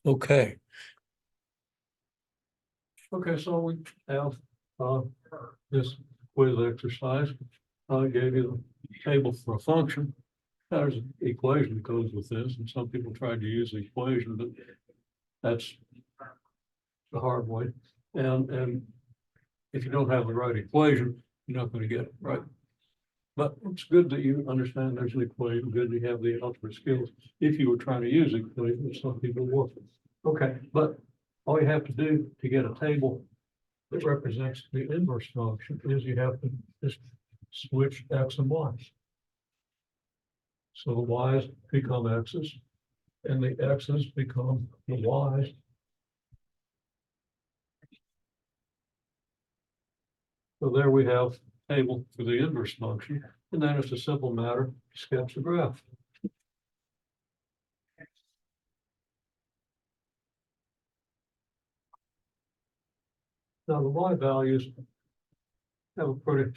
Okay. Okay, so we have this quiz exercise. I gave you the table for a function. There's an equation that goes with this, and some people tried to use the equation, but that's the hard way. And if you don't have the right equation, you're not going to get it right. But it's good that you understand there's an equation, good to have the algebra skills. If you were trying to use it, some people will. Okay, but all you have to do to get a table that represents the inverse function is you have to just switch x and y. So the y's become x's and the x's become the y's. So there we have a table for the inverse function, and then it's a simple matter to sketch the graph. Now the y values have a pretty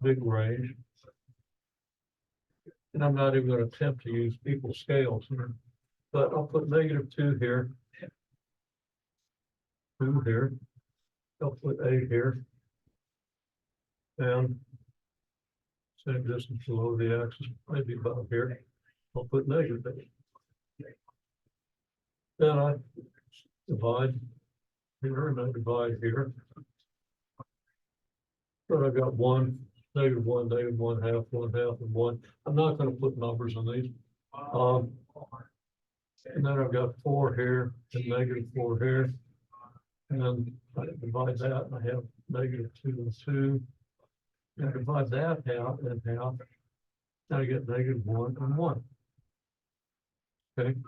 big range. And I'm not even going to attempt to use equal scales here, but I'll put -2 here, 2 here, I'll put 8 here, and same distance below the axis, maybe about here, I'll put -8. Then I divide here and I divide here. But I've got 1, -1, -1, half, 1/2, and 1. I'm not going to put numbers on these. And then I've got 4 here and -4 here. And then I divide that and I have -2 and 2. And I divide that out and half. Now I get -1 and 1. Okay.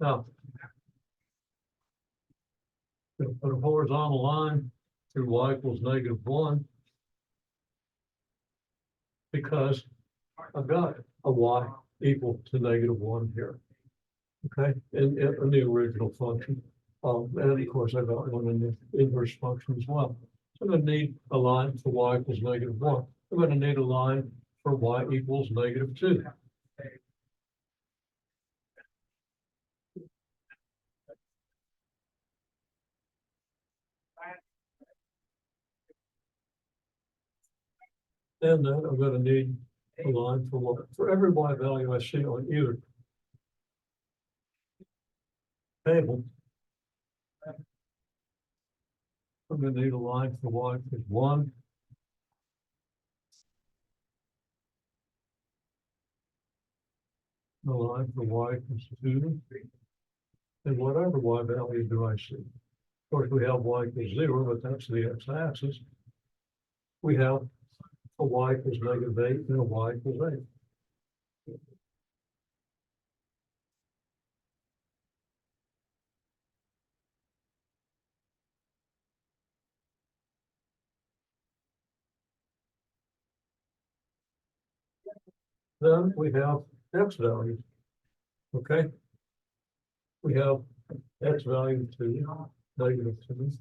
Now, going to put a horizontal line through y equals -1 because I've got a y equal to -1 here. Okay, in the original function. And of course, I've got one in the inverse function as well. So I'm going to need a line for y equals -1. I'm going to need a line for y equals -2. And then I'm going to need a line for what? For every y value I see on either table, I'm going to need a line for y equals 1. A line for y equals 2. And whatever y value do I see. Of course, we have y equals 0, but that's the x-axis. We have a y equals -8 and a y equals 8. Then we have x values. Okay. We have x value to -2.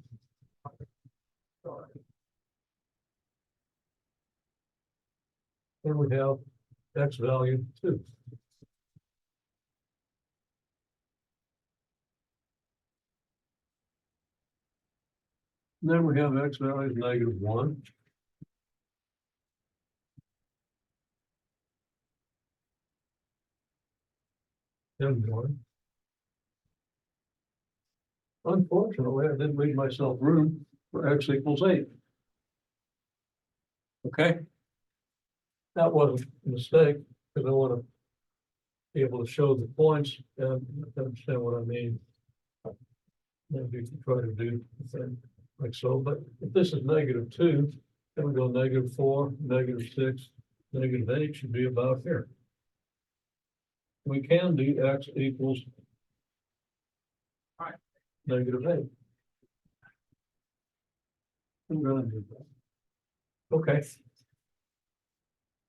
And we have x value 2. And then we have x value -1. And 1. Unfortunately, I didn't leave myself room for x equals 8. Okay. That wasn't a mistake, because I want to be able to show the points and understand what I mean. Maybe you can try to do the thing like so, but if this is -2, then we go -4, -6, -8 should be about here. We can do x equals -8. I'm going to do that. Okay.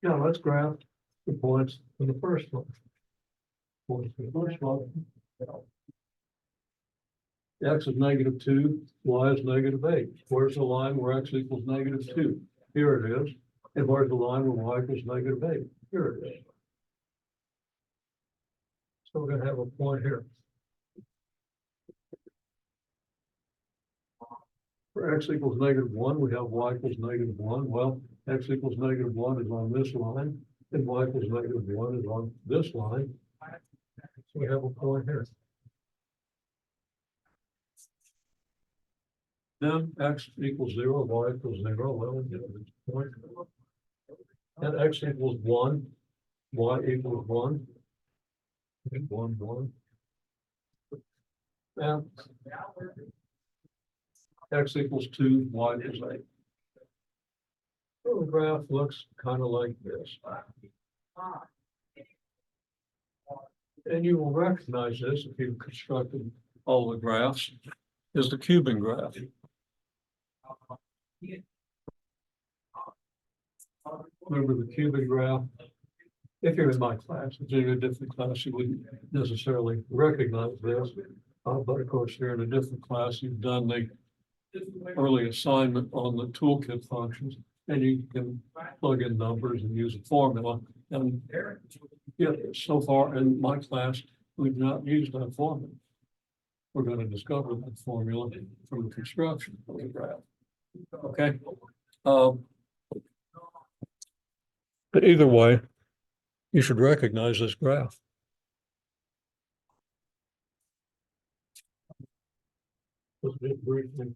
Now let's graph the points for the first one. Points for the first one. X is -2, y is -8. Where's the line where x equals -2? Here it is. And where's the line where y equals -8? Here it is. So we're gonna have a point here. For x equals -1, we have y equals -1. Well, x equals -1 is on this line, and y equals -1 is on this line. So we have a point here. Then x equals 0, y equals 0. Well, we get this point. And x equals 1, y equals 1. 1, 1. And x equals 2, y equals 8. So the graph looks kind of like this. And you will recognize this if you've constructed all the graphs, is the cubing graph. Remember the cubing graph? If you're in my class, if you're in a different class, you wouldn't necessarily recognize this. But of course, you're in a different class, you've done the early assignment on the toolkit functions, and you can plug in numbers and use a formula. And yeah, so far in my class, we've not used that formula. We're going to discover that formula from the construction of the graph. Okay. But either way, you should recognize this graph. Just briefly,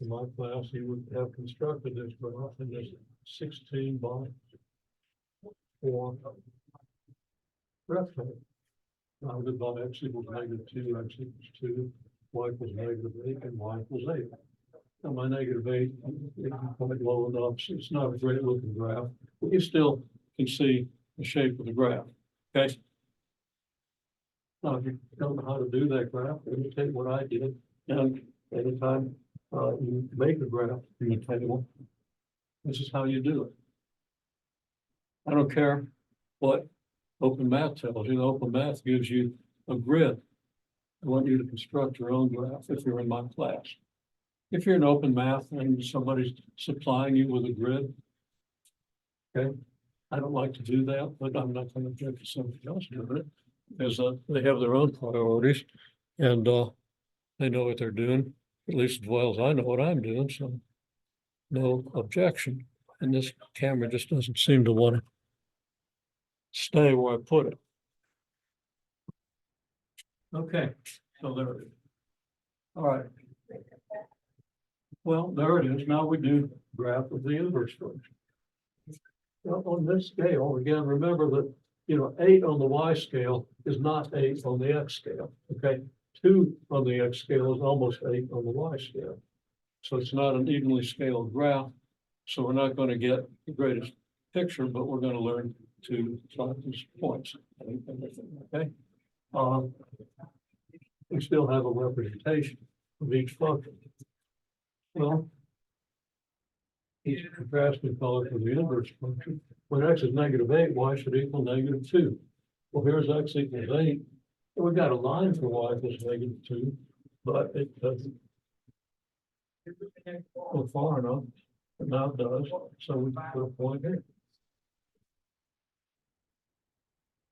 in my class, you would have constructed this graph in this 16 by 4 rectangle. Now, the by x equals -2, x equals 2, y equals -8, and y equals 8. Now, my -8 is quite low enough, so it's not a great looking graph, but you still can see the shape of the graph. Okay. Now, if you don't know how to do that graph, imitate what I did. And anytime you make a graph in the table, this is how you do it. I don't care what Open Math tells you. Open Math gives you a grid. I want you to construct your own graph if you're in my class. If you're in Open Math and somebody's supplying you with a grid, okay, I don't like to do that, but I'm not going to object to somebody else doing it, because they have their own priorities, and they know what they're doing, at least as well as I know what I'm doing, so no objection. And this camera just doesn't seem to want to stay where I put it. Okay, so there it is. All right. Well, there it is. Now we do graph of the inverse function. Now, on this scale, again, remember that, 8 on the y scale is not 8 on the x scale. Okay, 2 on the x scale is almost 8 on the y scale. So it's not an evenly scaled graph. So we're not going to get the greatest picture, but we're going to learn to plot these points. Okay. We still have a representation of each function. Well, each contrasting color for the inverse function. When x is -8, y should equal -2. Well, here's x equals 8. And we've got a line for y equals -2, but it doesn't go far enough. But now it does, so we can put a point here.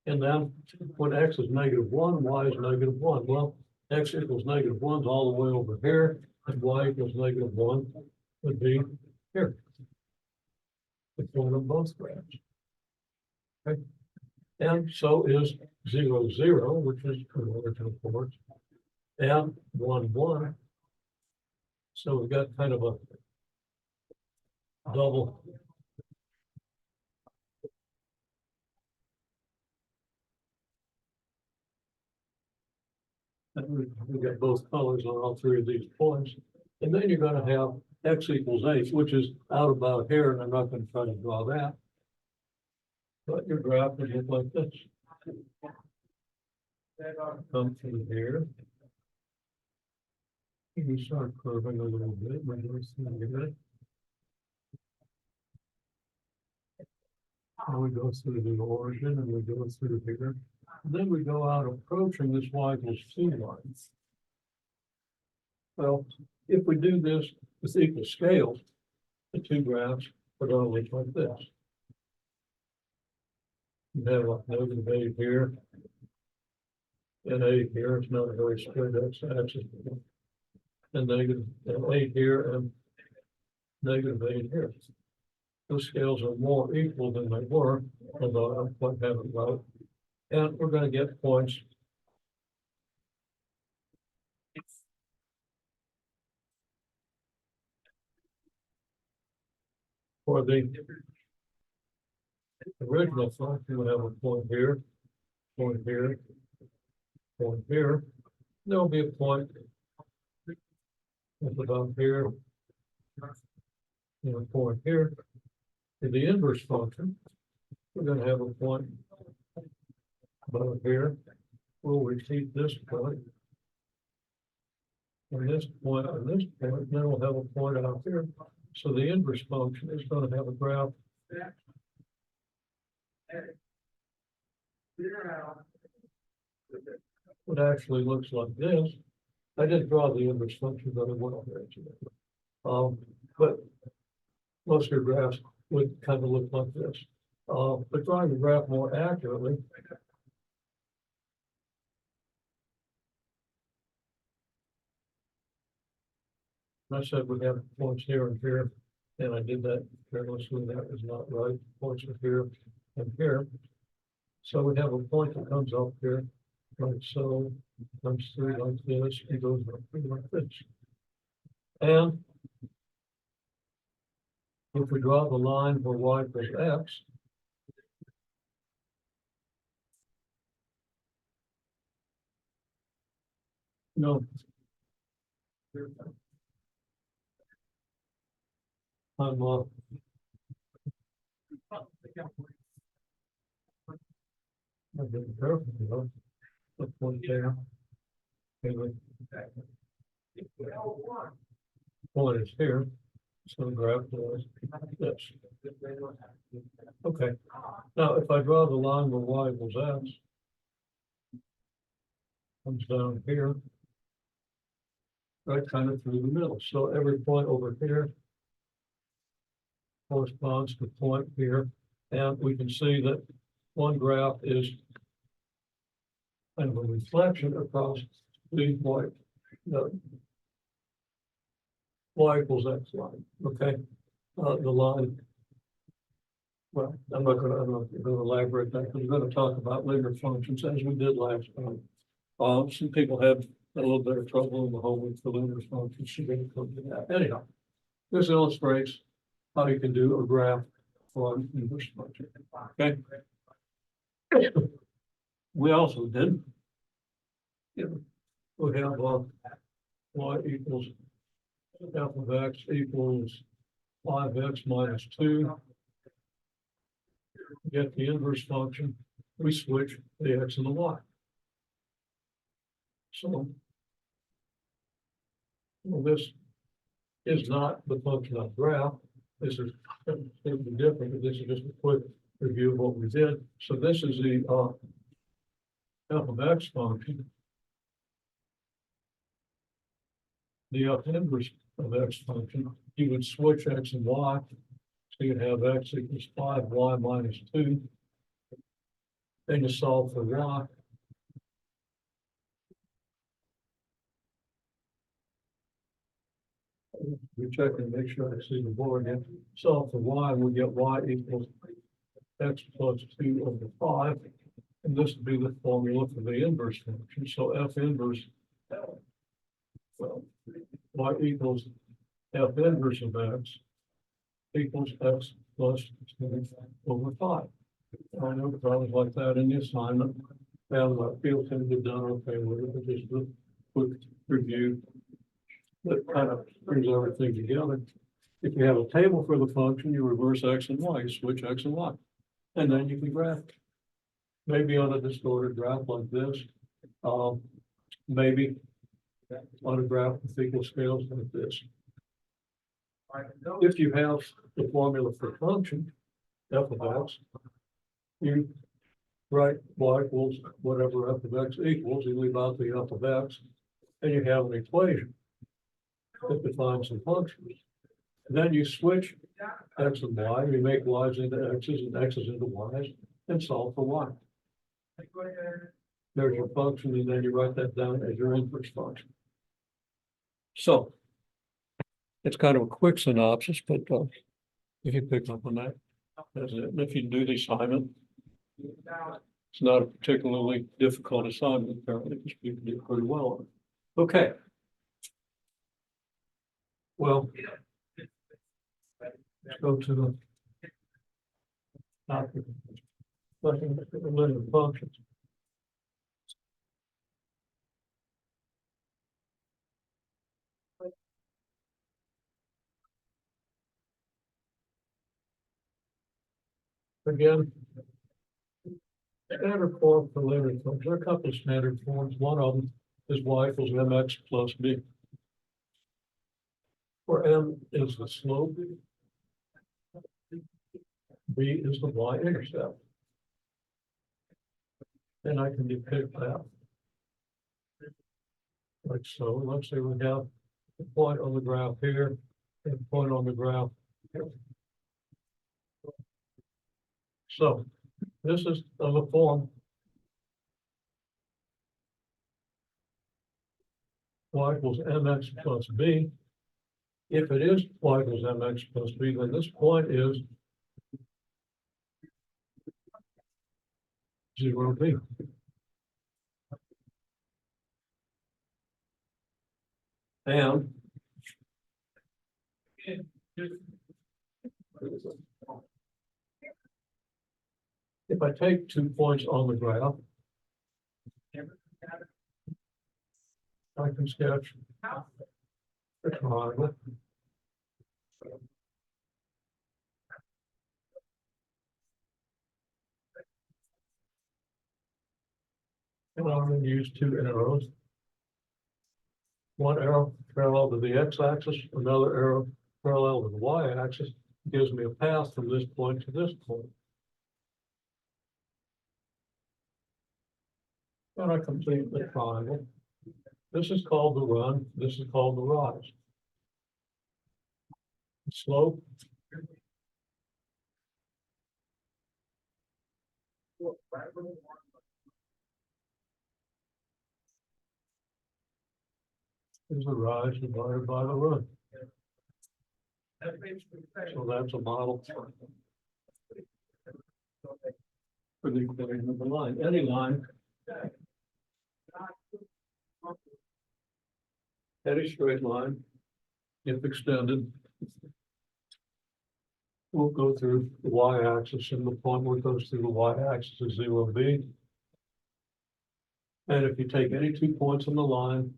And then when x is -1, y is -1. Well, x equals -1 is all the way over here, and y equals -1 would be here. The point of both graphs. Okay. And so is 0, 0, which is origin, of course, and 1, 1. So we've got kind of a double. And we've got both colors on all three of these points. And then you're going to have x equals 8, which is out about here, and I'm not going to try to draw that. But your graph would look like this. Come through here. You start curving a little bit. And we go through the origin, and we go through here. And then we go out approaching this y equals 2 line. Well, if we do this with equal scales, the two graphs are going to look like this. You have a -8 here, and 8 here, it's not a very straight x-axis. And negative and 8 here and negative 8 here. Those scales are more equal than they were, although I don't quite have it right. And we're going to get points for the original function. We have a point here, point here, point here. There'll be a point that's about here, and a point here. For the inverse function, we're going to have a point about here. We'll repeat this point, and this point, and this point. Then we'll have a point out here. So the inverse function is going to have a graph. It actually looks like this. I didn't draw the inverse function, but I went over it. But most of your graphs would kind of look like this. But drawing the graph more accurately, I said we have points here and here, and I did that carelessly. That is not right. Points are here and here. So we have a point that comes up here, like so, comes through like this, and goes up through like this. And if we draw the line where y equals x, no. I'm I've been careful, you know. Put one there. Anyway. Point is here. So the graph was this. Okay. Now, if I draw the line where y equals x, comes down here, right kind of through the middle. So every point over here corresponds to point here, and we can see that one graph is kind of a reflection across the point, the y equals x line. Okay, the line. Well, I'm not going to elaborate that, because we're going to talk about linear functions as we did last time. Some people have a little bit of trouble in the homework for linear functions. So we're going to come to that. Anyhow, this illustrates how you can do a graph for an inverse function. Okay. We also did. We have y equals f of x equals 5x minus 2. Get the inverse function. We switch the x and the y. So well, this is not the function of graph. This is something different, but this is just a quick review of what we did. So this is the f of x function. The f inverse of x function, you would switch x and y. So you'd have x equals 5y minus 2. Then you solve for y. We check and make sure I see the board again. Solve for y, and we get y equals x plus 2 over 5. And this would be the formula for the inverse function. So f inverse, well, y equals f inverse of x equals x plus 2 over 5. I know problems like that in the assignment. And I feel can be done okay with it. Just a quick review that kind of brings everything together. If you have a table for the function, you reverse x and y, you switch x and y, and then you can graph it. Maybe on a distorted graph like this, maybe on a graph with equal scales like this. If you have the formula for function, f of x, you write y equals whatever f of x equals, you leave out the f of x, and you have an equation that defines the functions. And then you switch x and y, you make y's into x's and x's into y's, and solve for y. there's your function, and then you write that down as your inverse function. So it's kind of a quick synopsis, but if you pick up on that, that's it. And if you do the assignment, it's not a particularly difficult assignment, apparently, because people do pretty well on it. Okay. Well, let's go to the topic. Looking at the linear functions. Again, standard form for linear functions. There are a couple of standard forms. One of them is y equals mx plus b, where m is the slope, b is the y-intercept. And I can depict that like so. Let's say we have a point on the graph here and a point on the graph here. So this is the form y equals mx plus b. If it is y equals mx plus b, then this point is 0b. And if I take 2 points on the graph, I can sketch a triangle. And I'm going to use 2 arrows. One arrow parallel to the x-axis, another arrow parallel to the y-axis, gives me a path from this point to this point. And I complete the triangle. This is called the run, this is called the rise. The slope is the rise divided by the run. So that's a model for the equation of the line. Any line, any straight line, if extended, will go through the y-axis, and the point where it goes through the y-axis is 0b. And if you take any 2 points on the line,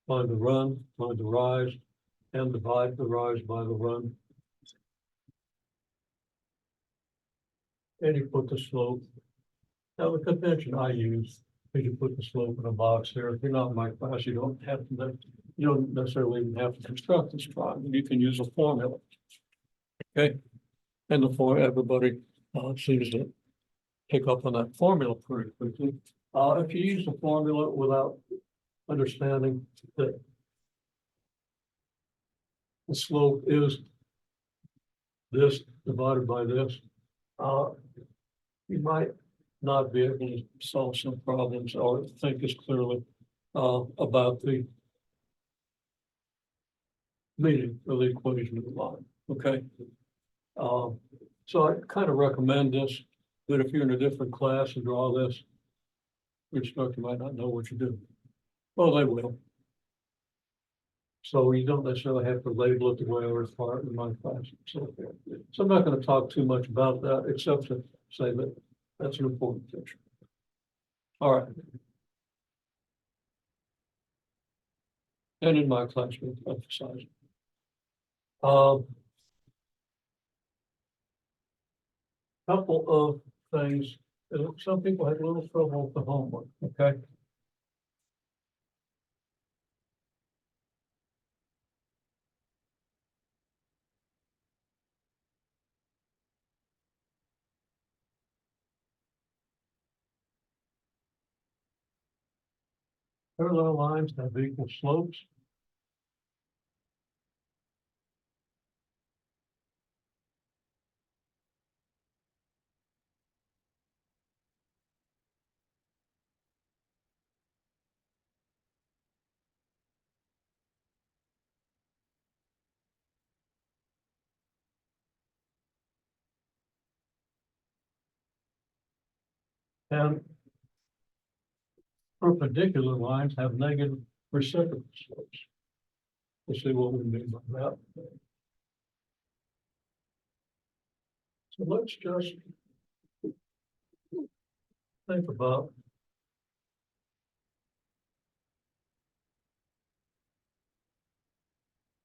find the run, find the rise, and divide the rise by the run, and you put the slope. Now, the convention I use is you put the slope in a box here. If you're not in my class, you don't have to, you don't necessarily even have to construct this triangle. You can use a formula. Okay, and the form everybody seems to pick up on that formula pretty quickly. If you use the formula without understanding that the slope is this divided by this, you might not be able to solve some problems or think as clearly about the meaning of the equation of the line. Okay. So I kind of recommend this, but if you're in a different class and draw this, your instructor might not know what you're doing. Well, they will. So you don't necessarily have to label it the way I was taught in my class. So I'm not going to talk too much about that, except to say that that's an important feature. All right. And in my class, we emphasize it. Couple of things. Some people had a little trouble with the homework, okay? Parallel lines have equal slopes. And perpendicular lines have negative reciprocal slopes. Let's see what we mean by that. So let's just think about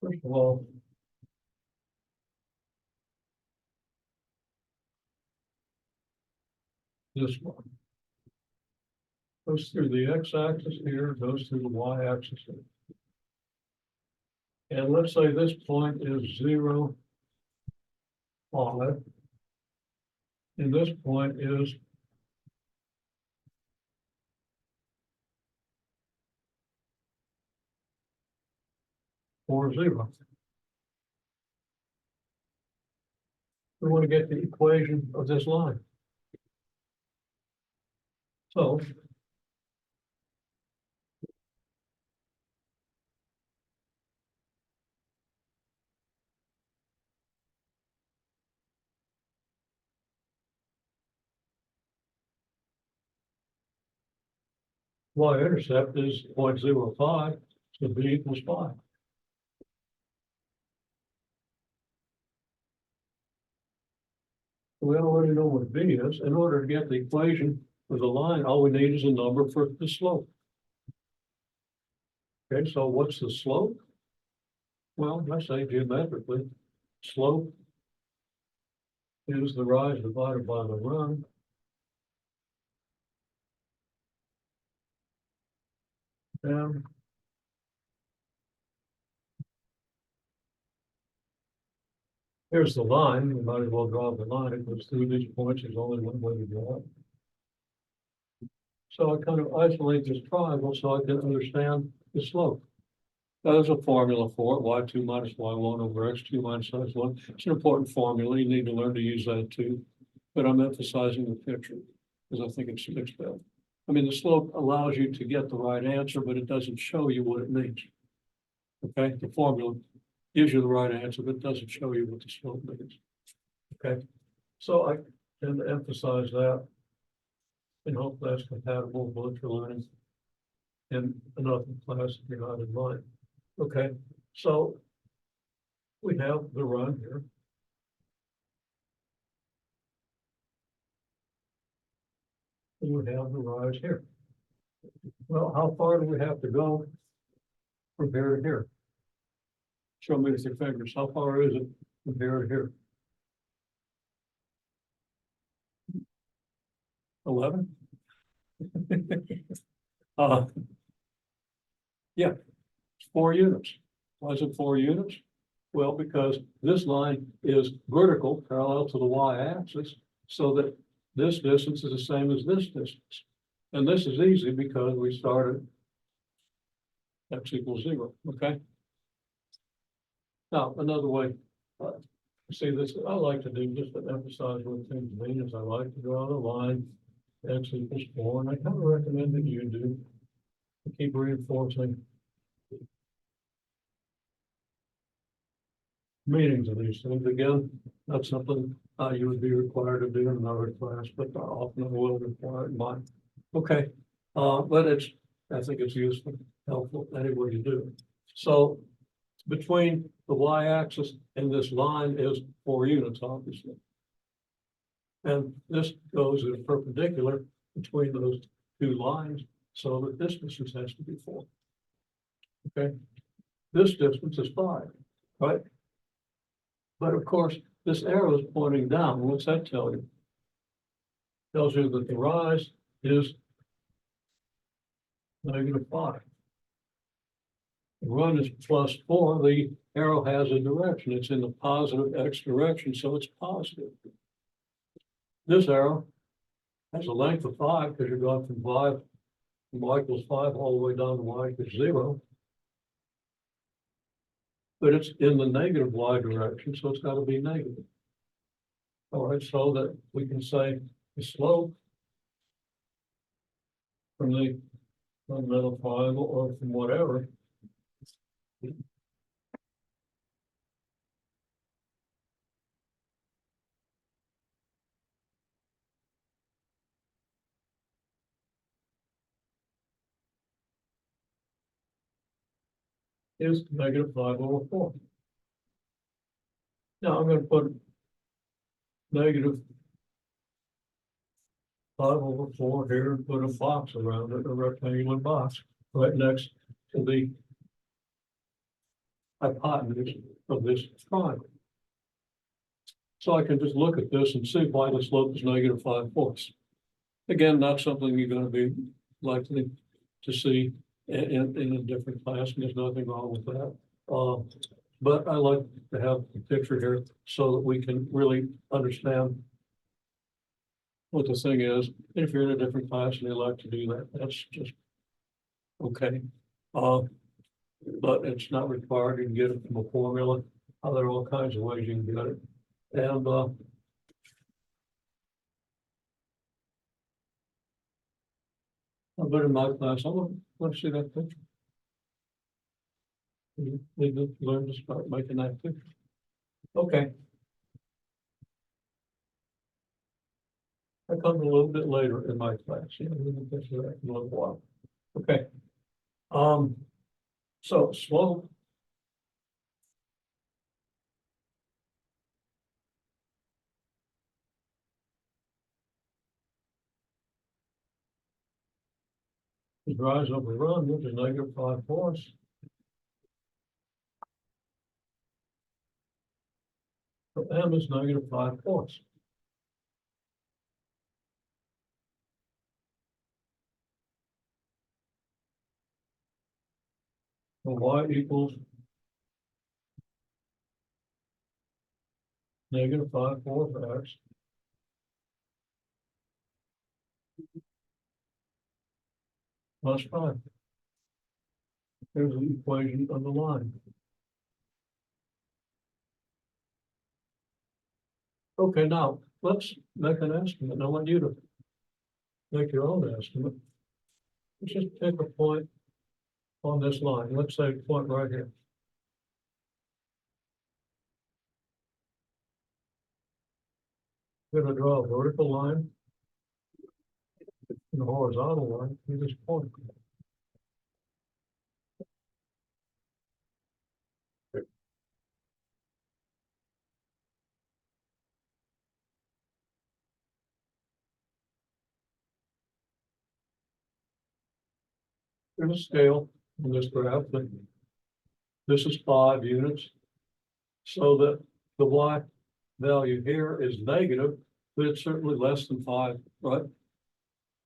first of all, this one goes through the x-axis here, goes through the y-axis here. And let's say this point is 0, 5. And this point is 4, 0. We want to get the equation of this line. So y-intercept is 0.05, so b equals 5. We already know what b is. In order to get the equation for the line, all we need is a number for the slope. Okay, so what's the slope? Well, let's say geometrically, slope is the rise divided by the run. And here's the line. You might as well draw the line. It goes through these points. There's only one way to draw it. So I kind of isolate this triangle so I can understand the slope. There's a formula for it, y2 minus y1 over x2 minus x1. It's an important formula. You need to learn to use that too. But I'm emphasizing the picture because I think it sticks better. I mean, the slope allows you to get the right answer, but it doesn't show you what it means. Okay, the formula gives you the right answer, but it doesn't show you what the slope means. Okay, so I tend to emphasize that and hope that's compatible with what you're learning in another class if you're not in mine. Okay, so we have the run here. And we have the rise here. Well, how far do we have to go from here to here? Show me with your fingers. How far is it from here to here? 11? Yeah, it's 4 units. Why is it 4 units? Well, because this line is vertical, parallel to the y-axis, so that this distance is the same as this distance. And this is easy because we started x equals 0, okay? Now, another way, see this, I like to do just to emphasize what things mean is I like to draw the line x equals 4, and I kind of recommend that you do to keep reinforcing meanings of these things. Again, that's something you would be required to do in another class, but often will require it in mine. Okay, but I think it's useful, helpful, any way you do it. So between the y-axis and this line is 4 units, obviously. And this goes as perpendicular between those 2 lines, so that this distance has to be 4. Okay, this distance is 5, right? But of course, this arrow is pointing down. What's that tell you? Tells you that the rise is -5. The run is +4. The arrow has a direction. It's in the positive x direction, so it's positive. This arrow has a length of 5 because you're going from y equals 5 all the way down to y equals 0. But it's in the negative y direction, so it's got to be negative. All right, so that we can say the slope from the fundamental triangle or from whatever is -5/4. Now I'm gonna put -5/4 here and put a box around it, a rectangular box, right next to the hypotenuse of this triangle. So I can just look at this and see why the slope is -5/4. Again, not something you're gonna be likely to see in a different class, and there's nothing wrong with that. But I like to have the picture here so that we can really understand what the thing is. If you're in a different class and you like to do that, that's just okay. But it's not required. You can get it from a formula. There are all kinds of ways you can get it. And I've been in my class. I want to see that picture. You need to learn to start making that picture. Okay. That comes a little bit later in my class. Yeah, we'll get to that in a little while. Okay. So slope is rise over run, which is -5/4. So M is -5/4. So Y equals -5/4 X. Plus 5. Here's the equation of the line. Okay, now let's make an estimate. I want you to make your own estimate. Let's just pick a point on this line. Let's say point right here. We're going to draw a vertical line and a horizontal line through this point. There's a scale on this graph. This is 5 units. So that the Y value here is negative, but it's certainly less than 5, right?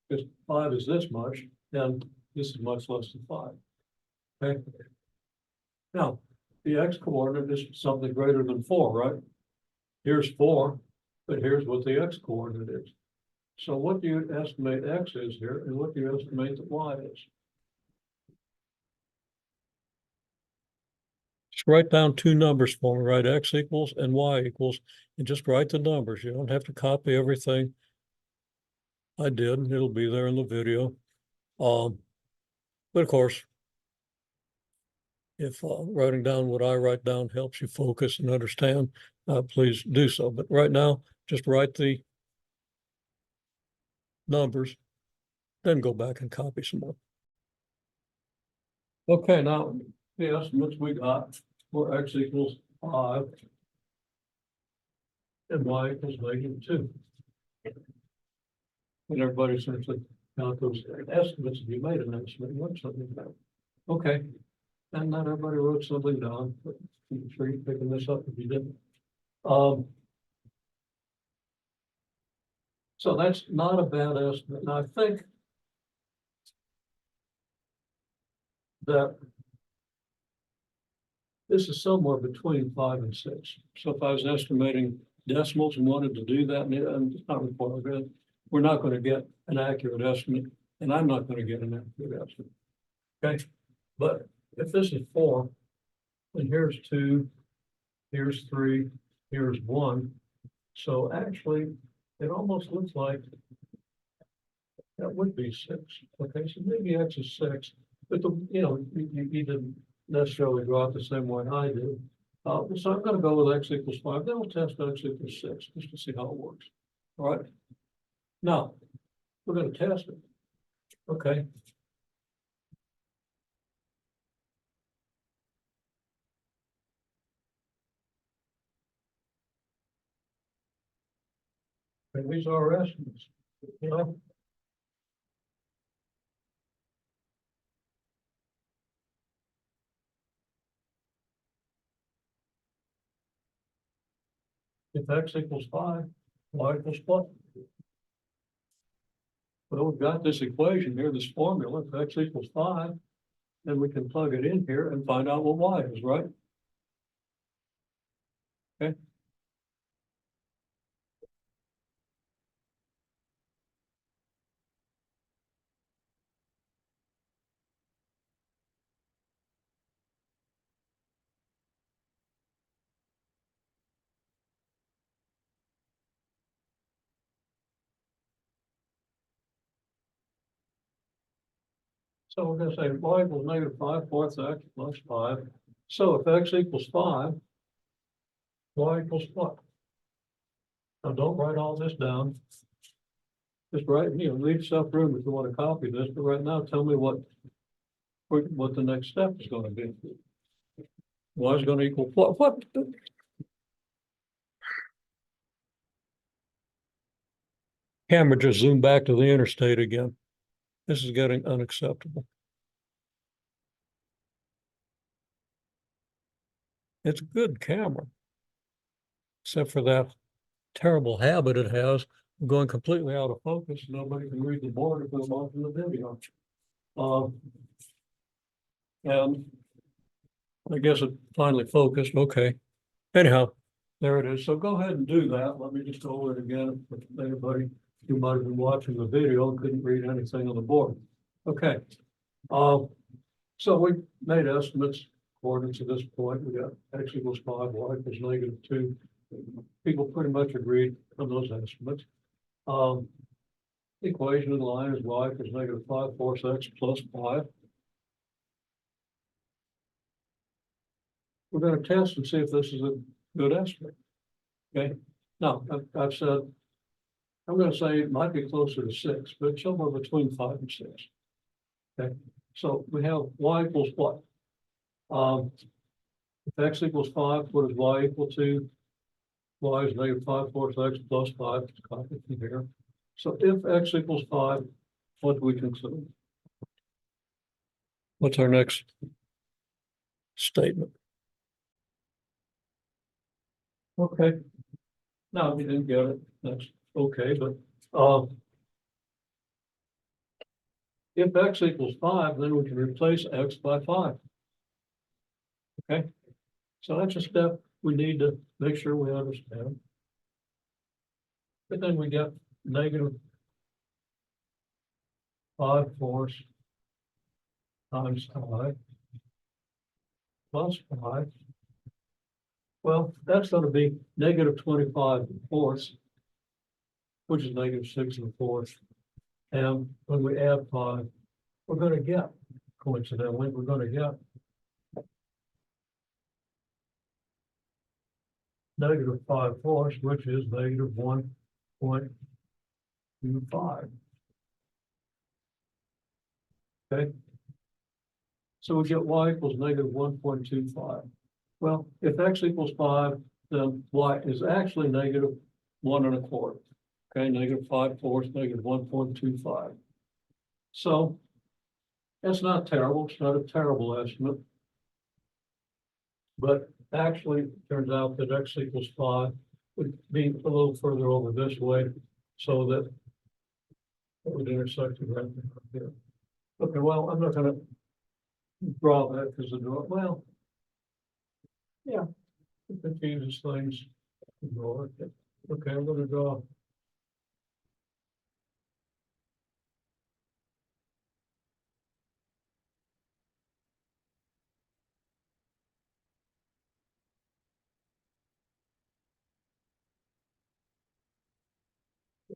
Because 5 is this much, and this is much less than 5. Okay. Now, the X coordinate is something greater than 4, right? Here's 4, but here's what the X coordinate is. So what do you estimate X is here, and what do you estimate that Y is? Just write down two numbers for me, right? X equals and Y equals, and just write the numbers. You don't have to copy everything. I did. It'll be there in the video. But of course, if writing down what I write down helps you focus and understand, please do so. But right now, just write the numbers, then go back and copy some more. Okay, now the estimates we got for X equals 5 and Y equals -2. And everybody essentially got those estimates. If you made an estimate, you wrote something down. Okay. And not everybody wrote something down, but I'm sure you're picking this up if you didn't. So that's not a bad estimate. And I think that this is somewhere between 5 and 6. So if I was estimating decimals and wanted to do that, and it's not required, we're not going to get an accurate estimate, and I'm not going to get an accurate estimate. Okay, but if this is 4, and here's 2, here's 3, here's 1. So actually, it almost looks like that would be 6. Okay, so maybe X is 6, but you didn't necessarily draw it the same way I did. So I'm going to go with X equals 5. Then we'll test X equals 6 just to see how it works. All right. Now we're going to test it. Okay. And these are our estimates, you know? If X equals 5, Y equals what? Well, we've got this equation here, this formula, if X equals 5, then we can plug it in here and find out what Y is, right? Okay. So we're gonna say Y equals -5 fourths X plus 5. So if X equals 5, Y equals what? Now, don't write all this down. Just write, leave some room if you want to copy this, but right now, tell me what the next step is gonna be. Y is gonna equal what? Camera just zoomed back to the interstate again. This is getting unacceptable. It's a good camera. Except for that terrible habit it has of going completely out of focus. Nobody can read the board if it's watching the video. And I guess it finally focused. Okay. Anyhow, there it is. So go ahead and do that. Let me just go over it again for anybody who might have been watching the video and couldn't read anything on the board. Okay. So we made estimates according to this point. We got X equals 5, Y equals -2. People pretty much agreed on those estimates. Equation in line is Y equals -5 fourths X plus 5. We're going to test and see if this is a good estimate. Okay. Now, I've said, I'm going to say it might be closer to 6, but somewhere between 5 and 6. Okay. So we have Y equals what? If X equals 5, what is Y equal to? Y is -5 fourths X plus 5. It's copied from here. So if X equals 5, what do we conclude? What's our next statement? Okay. No, we didn't get it. That's okay, but if X equals 5, then we can replace X by 5. Okay. So that's a step we need to make sure we understand. But then we get -5 fourths times 5 plus 5. Well, that's going to be -25 fourths, which is -6 1/4. And when we add 5, we're going to get, coincidentally, we're going to get -5 fourths, which is -1.25. Okay. So we get Y equals -1.25. Well, if X equals 5, then Y is actually -1 1/4. Okay, -5 fourths, -1.25. So that's not terrible. It's not a terrible estimate. But actually, it turns out that X equals 5 would be a little further over this way, so that it would intersect right here. Okay, well, I'm not gonna draw that because the draw, well, yeah, it confuses things. Draw it. Okay, I'm gonna draw.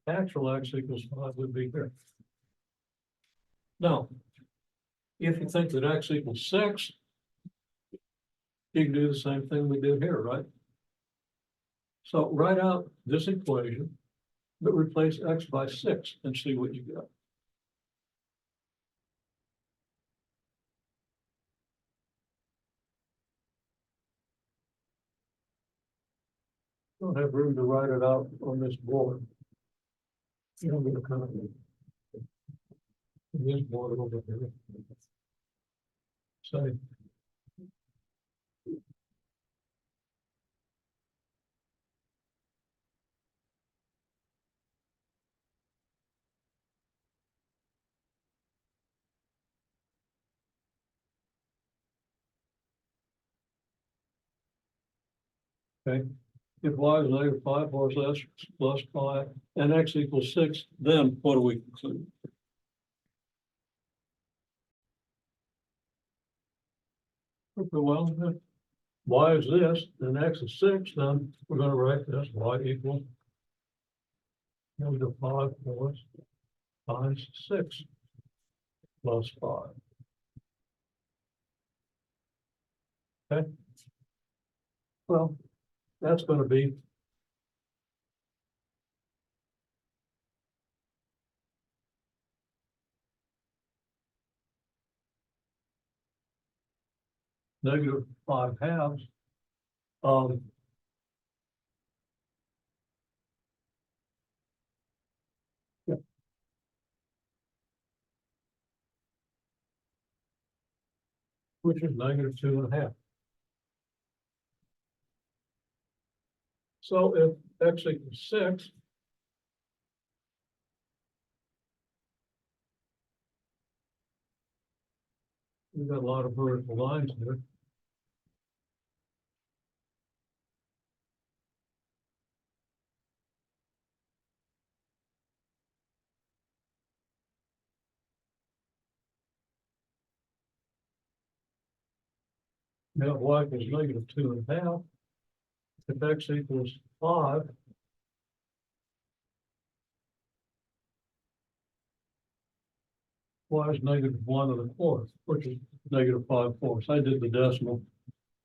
The actual X equals 5 would be here. Now, if you think that X equals 6, you can do the same thing we did here, right? So write out this equation, but replace X by 6 and see what you get. Don't have room to write it out on this board. You know, we're kind of. There's more over here. So. Okay, if y is -5, y is less plus 5, and x equals 6, then what do we conclude? Okay, well, if y is this, and x is 6, then we're gonna write this y equals -5 plus times 6 plus 5. Okay. Well, that's gonna be -5/2. Um, yeah, which is -2.5. So if x equals 6, we've got a lot of vertical lines here. Now y is -2.5. If x equals 5, y is -1.25, which is -5/4. I did the decimal.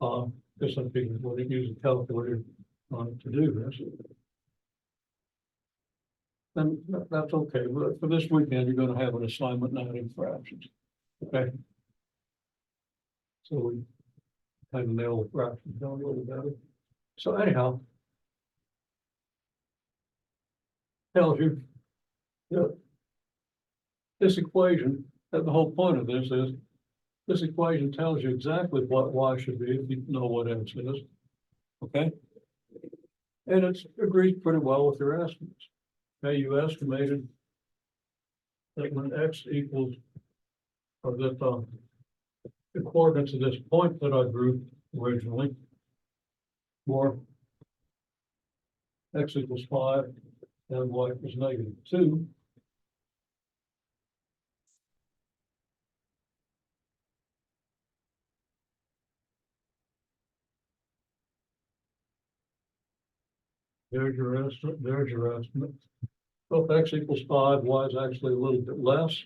Because some people would use a calculator to do this. And that's okay, but for this weekend, you're gonna have an assignment not in fractions. Okay? So we kind of nail the fractions down a little better. So anyhow. Tells you. That this equation, that the whole point of this is, this equation tells you exactly what y should be if you know what x is. Okay? And it agrees pretty well with your estimates. Okay, you estimated that when x equals, or that the coordinates of this point that I drew originally were x equals 5 and y equals -2. There's your estimate. There's your estimate. So if x equals 5, y is actually a little bit less.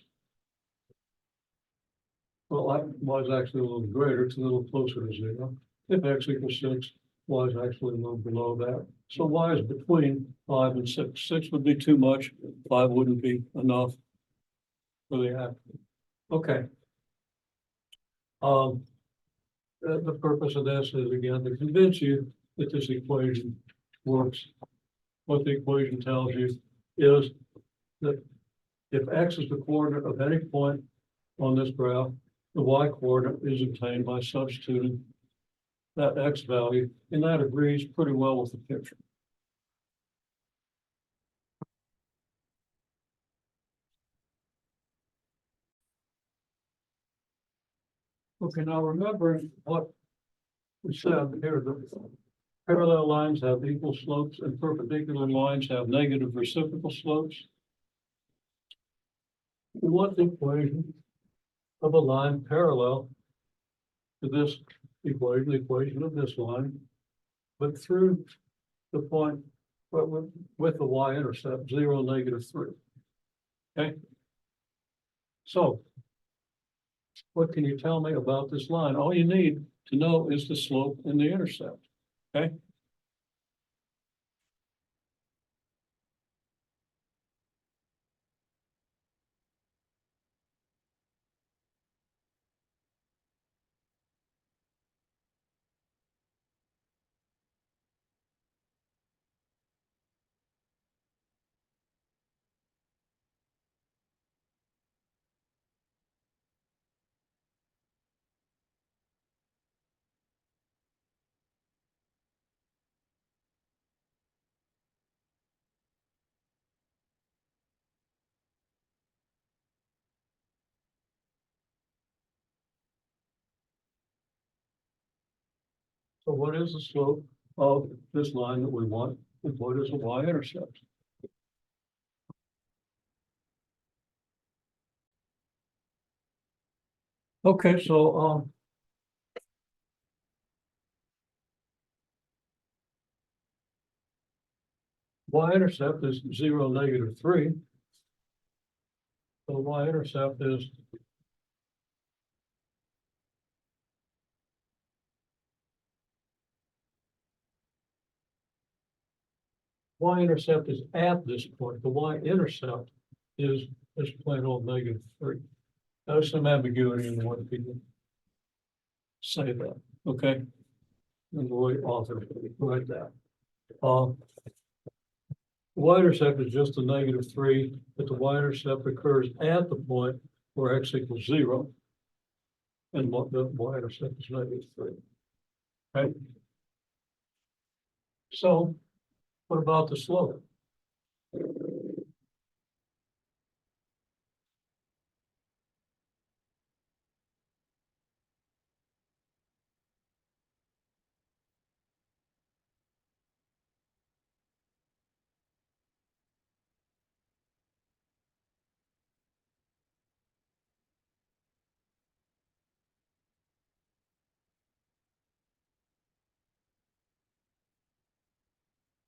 Well, y is actually a little greater. It's a little closer to 0. If x equals 6, y is actually a little below that. So y is between 5 and 6. 6 would be too much. 5 wouldn't be enough for the active. Okay. The purpose of this is again to convince you that this equation works. What the equation tells you is that if x is the coordinate of any point on this graph, the y coordinate is obtained by substituting that x value, and that agrees pretty well with the picture. Okay, now remember what we said here, that parallel lines have equal slopes and perpendicular lines have negative reciprocal slopes. We want the equation of a line parallel to this equation, the equation of this line, but through the point with the y-intercept, 0, -3. Okay. So what can you tell me about this line? All you need to know is the slope and the intercept. Okay. So what is the slope of this line that we want? And what is the y-intercept? Okay, so, y-intercept is 0, -3. So y-intercept is y-intercept is at this point. The y-intercept is plain old -3. There's some ambiguity in the way people say that, okay? And the way authors write that. Y-intercept is just a -3, but the y-intercept occurs at the point where x equals 0. And what the y-intercept is -3. Okay? So what about the slope?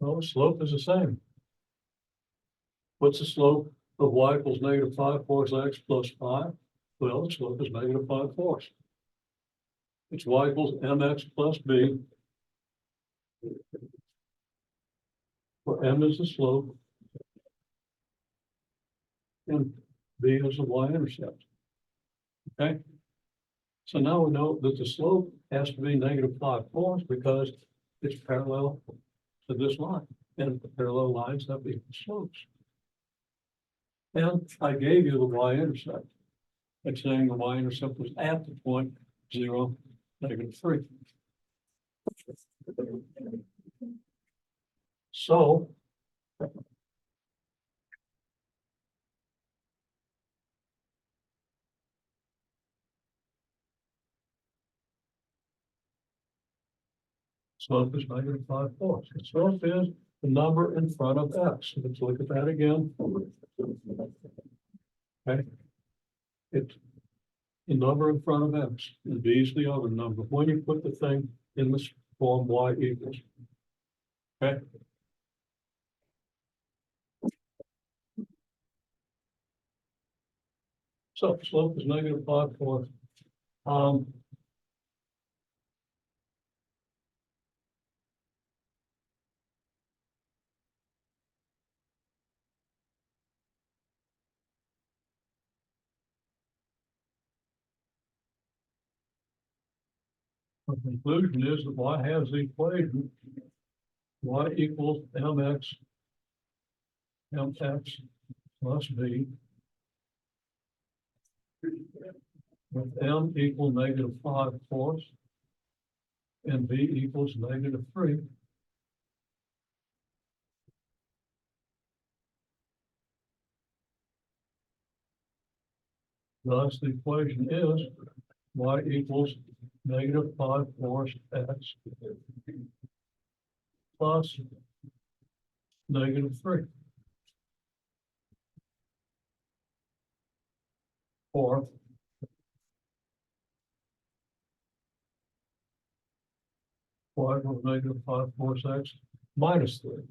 Well, the slope is the same. What's the slope of y equals -5 x plus 5? Well, the slope is -5. It's y equals mx plus b, where m is the slope and b is the y-intercept. Okay? So now we know that the slope has to be -5 because it's parallel to this line, and the parallel lines have equal slopes. And I gave you the y-intercept. It's saying the y-intercept was at the point 0, -3. So slope is -5. The slope is the number in front of x. Let's look at that again. Okay. It's the number in front of x, and b is the other number. When you put the thing in this form y equals. Okay. So slope is -5. The conclusion is that y has the equation y equals mx plus b with m equal -5 and b equals -3. Thus, the equation is y equals -5 x plus -3. Or y equals -5 x minus 3.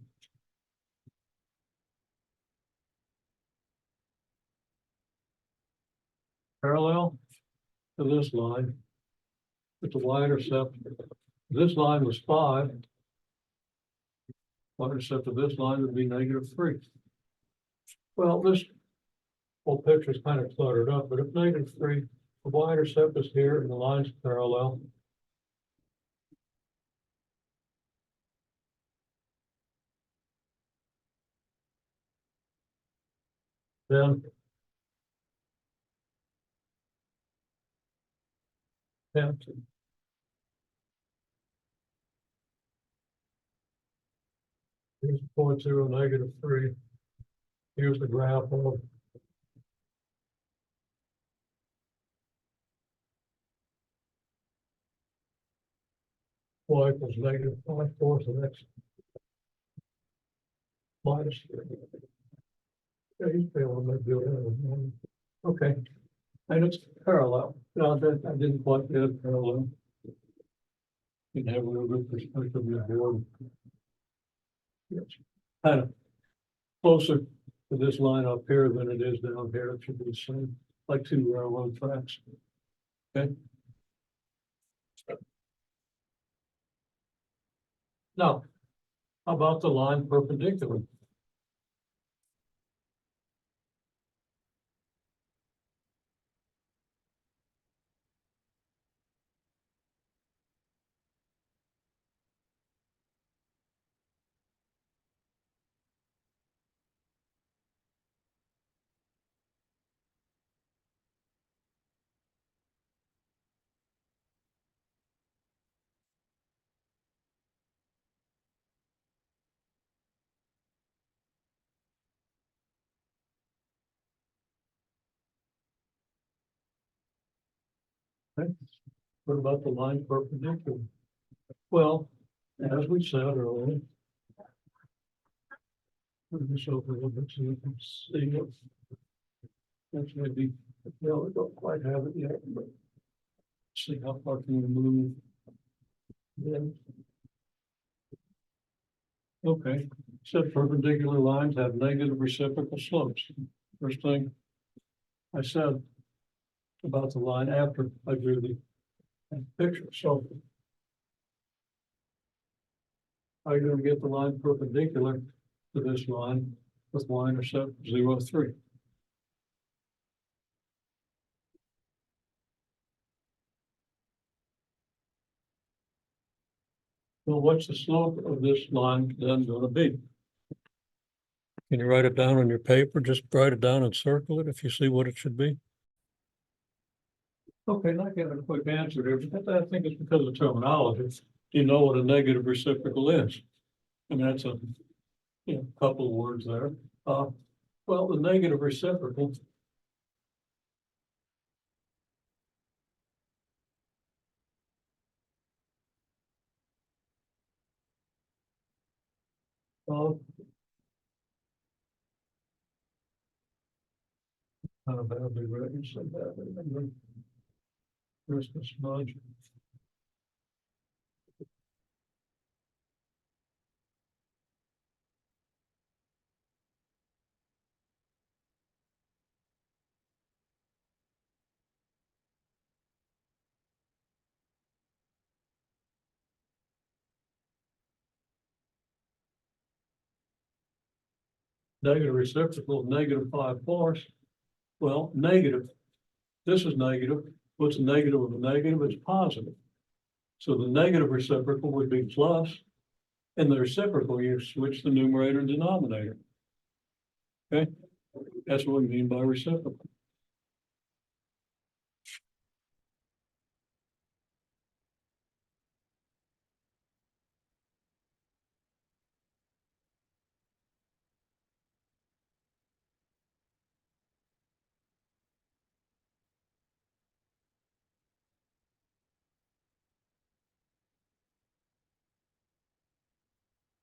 Parallel to this line, with the y-intercept, this line was 5. Y-intercept of this line would be -3. Well, this whole picture is kind of cluttered up, but if -3, the y-intercept is here and the line's parallel. Then here's 0.0 -3. Here's the graph of y equals negative 5/4 of x minus 3. Yeah, he's able to do it. Okay, and it's parallel. No, I didn't quite get it parallel. You can have a little bit of perspective of your board. Yes. Kind of closer to this line up here than it is down here. It should be the same, like two railroad tracks. Okay. Now, how about the line perpendicular? Okay. What about the line perpendicular? Well, as we said earlier. Let me show a little bit so you can see it. That's maybe, well, we don't quite have it yet, but see how far can we move. Then. Okay, said perpendicular lines have negative reciprocal slopes. First thing I said about the line after I drew the picture, so. How are you gonna get the line perpendicular to this line with y-intercept 0, 3? Well, what's the slope of this line then gonna be? Can you write it down on your paper? Just write it down and circle it if you see what it should be. Okay, not getting a quick answer here, but I think it's because of terminology. You know what a negative reciprocal is. I mean, that's a couple of words there. Well, the negative reciprocal. Kind of badly written, so badly. There's the smudge. Negative reciprocal, negative 5/4. Well, negative. This is negative. What's the negative of a negative? It's positive. So the negative reciprocal would be plus. And the reciprocal, you switch the numerator and denominator. Okay, that's what we mean by reciprocal.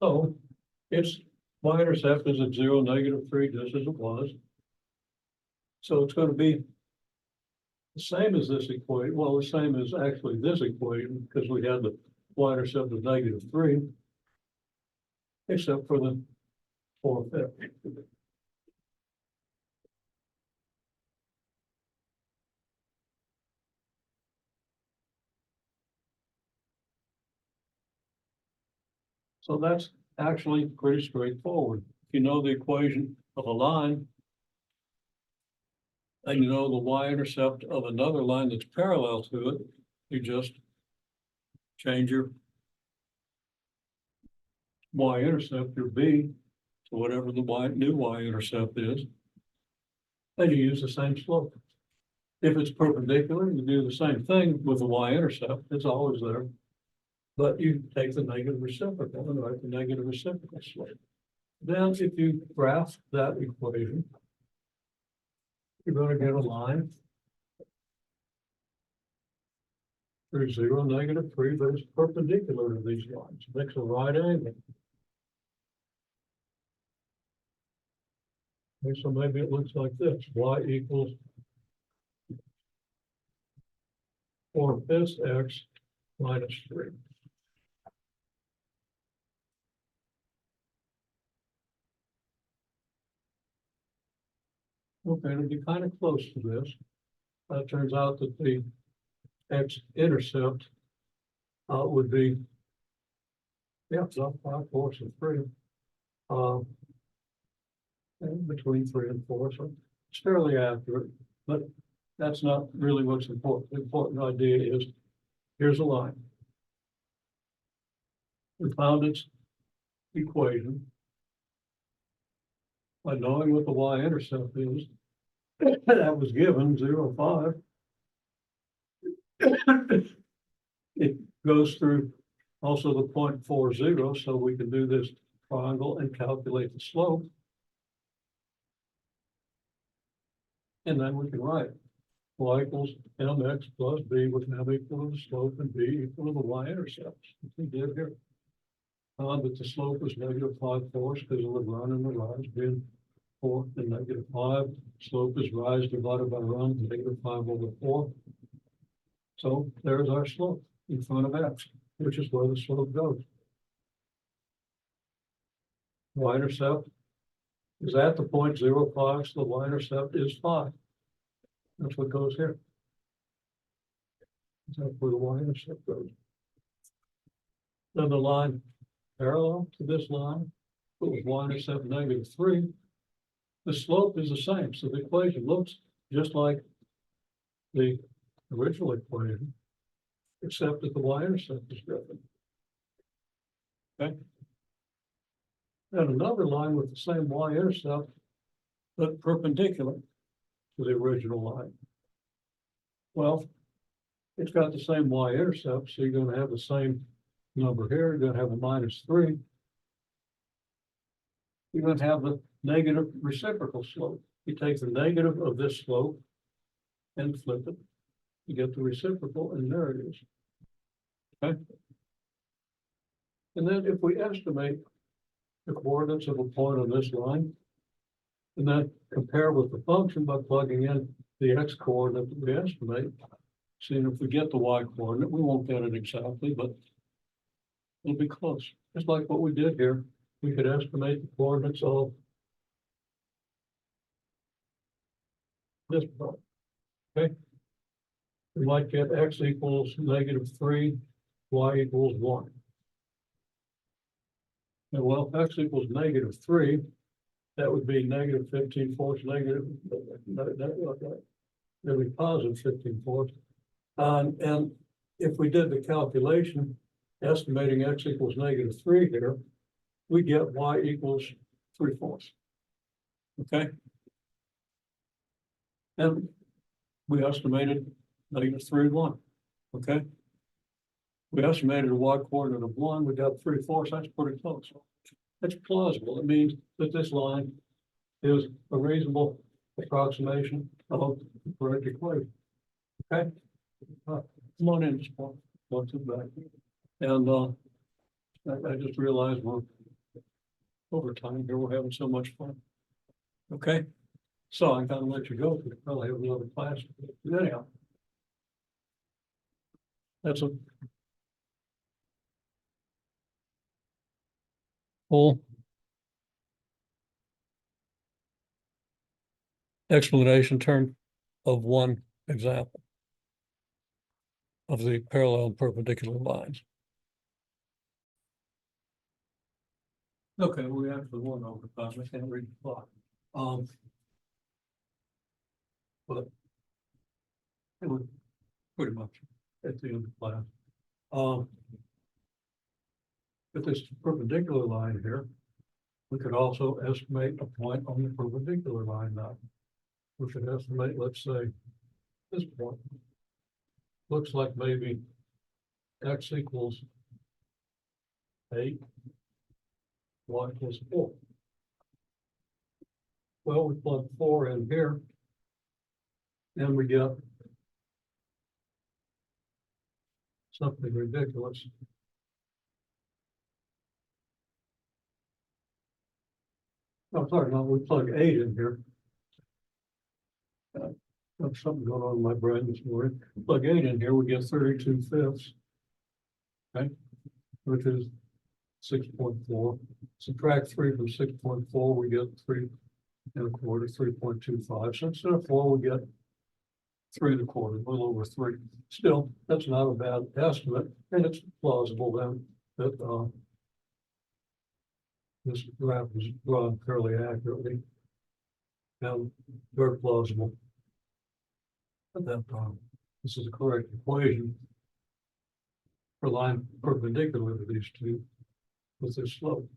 So it's y-intercept is at 0, -3, just as it was. So it's going to be the same as this equation. Well, the same as actually this equation because we had the y-intercept of -3, except for the 4/5. So that's actually pretty straightforward. If you know the equation of a line, and you know the y-intercept of another line that's parallel to it, you just change your y-intercept, your b, to whatever the new y-intercept is, and you use the same slope. If it's perpendicular, you do the same thing with the y-intercept. It's always there. But you take the negative reciprocal and write the negative reciprocal slope. Then if you graph that equation, you're going to get a line through 0, -3, but it's perpendicular to these lines. It makes a right angle. Okay, so maybe it looks like this, y equals 4/5 x minus 3. Okay, it'll be kind of close to this. It turns out that the x-intercept would be, yeah, it's up 5/4 of 3. And between 3 and 4, so it's fairly accurate, but that's not really what's important. The important idea is, here's a line. We found its equation by knowing what the y-intercept is. That was given 0, 5. It goes through also the point 40, so we can do this triangle and calculate the slope. And then we can write y equals mx plus b with m equal to the slope and b equal to the y-intercepts. We did here. But the slope is -5/4 because of the run and the rise being 4 and -5. Slope is rise divided by run, -5/4. So there's our slope in front of x, which is where the slope goes. Y-intercept is at the point 0, 5, so the y-intercept is 5. That's what goes here. That's where the y-intercept goes. Then the line parallel to this line, it was y-intercept -3. The slope is the same, so the equation looks just like the original equation, except that the y-intercept is different. Okay. And another line with the same y-intercept, but perpendicular to the original line. Well, it's got the same y-intercept, so you're going to have the same number here. You're going to have a -3. You're going to have the negative reciprocal slope. You take the negative of this slope and flip it. You get the reciprocal, and there it is. Okay. And then if we estimate the coordinates of a point on this line, and then compare with the function by plugging in the x coordinate that we estimate, seeing if we get the y coordinate, we won't get it exactly, but it'll be close. Just like what we did here, we could estimate the coordinates of this point. Okay. We might get x equals -3, y equals 1. And well, if x equals -3, that would be -15/4 negative. That'd be positive 15/4. And if we did the calculation, estimating x equals -3 here, we get y equals 3/4. Okay. And we estimated -3, 1. Okay. We estimated a y coordinate of 1. We got 3/4. That's pretty close. That's plausible. It means that this line is a reasonable approximation of the correct equation. Okay. Come on in this point. Not too bad. And I just realized we're over time here. We're having so much fun. Okay. So I'm gonna let you go because we probably have another class. But anyhow, that's a full explanation term of one example of the parallel and perpendicular lines. Okay, we actually went over time. I can't read the clock. But it was pretty much at the end of the class. With this perpendicular line here, we could also estimate a point on the perpendicular line now. We should estimate, let's say, this point. Looks like maybe x equals 8, y equals 4. Well, we plug 4 in here, and we get something ridiculous. I'm sorry, no, we plug 8 in here. There's something going on in my brain this morning. Plug 8 in here, we get 32/5. Okay, which is 6.4. Subtract 3 from 6.4, we get 3.25, 3.25. So instead of 4, we get 3.25, a little over 3. Still, that's not a bad estimate, and it's plausible then that this graph was drawn fairly accurately. And very plausible. But that this is a correct equation for line perpendicular to these two with this slope.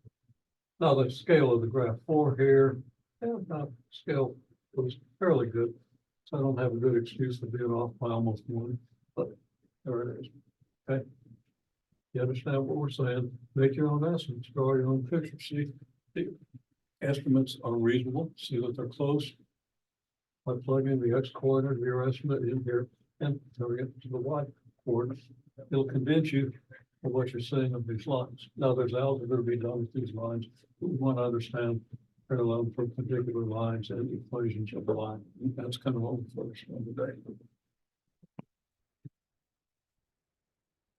Now the scale of the graph 4 here, and scale was fairly good. So I don't have a good excuse for being off by almost 1, but there it is. Okay. You understand what we're saying? Make your own estimates, draw your own picture. See, the estimates are reasonable, see that they're close. I plug in the X coordinate of your estimate in here and turn it to the Y coordinate. It'll convince you of what you're saying of these lines. Now there's algebra to be done with these lines. We want to understand parallel perpendicular lines and equations of the line. That's kind of what we're focused on today.